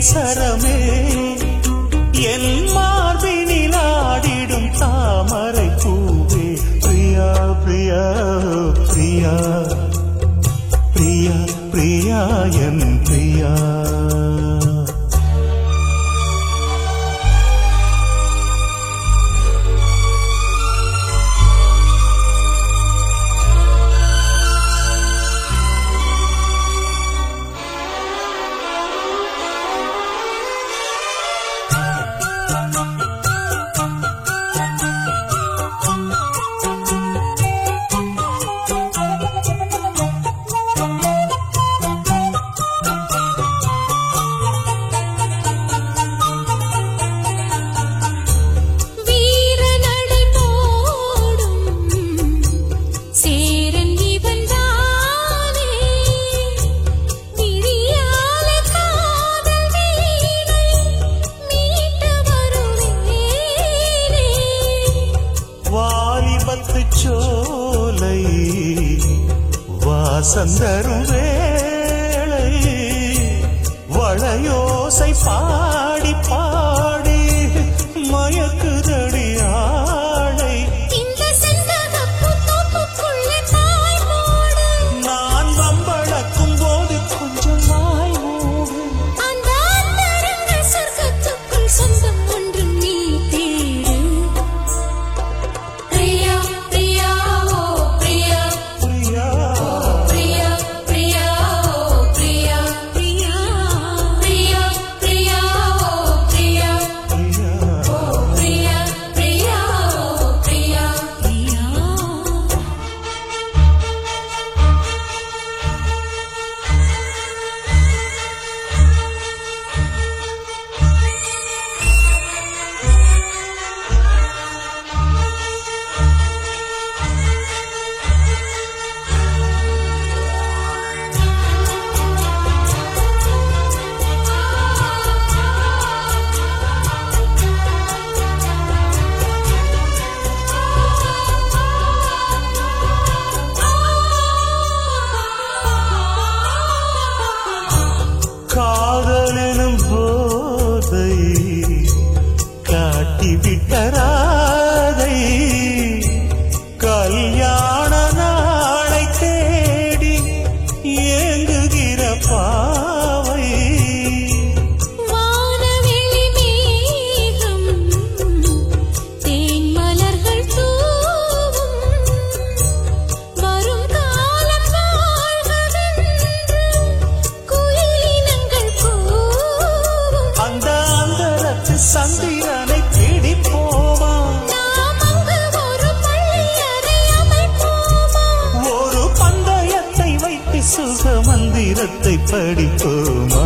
சரமே என் மார்பினில் ஆடிடும் தாமரை பூவே பிரியா பிரியா பிரியா பிரியா பிரியா என் பிரியா சோலை வாசந்தரும் வேளை வளையோசை பாடி பாடி மயக்குதடி ஆளை நான் வம்பளக்கும் போது கொஞ்சம் வாய் மூடு சொந்தம் ஒன்று நீ தேடு காதலெனும் போதை காட்டிவிட்டராதை கல்யாண நாளை தேடி ஏங்குகிற பாவை வானவெளி மேகம் தேன் மலர்கள் தூவும் வரும் காலம் வாழ்வதென்று குயிலினங்கள் கூவும் அந்த அந்தரத்து சந்திரனை பிடிப்போமா நாம் அங்கு ஒரு பள்ளியறை அமைப்போமா ஒரு பந்தயத்தை வைத்து சுக மந்திரத்தை படிப்போமா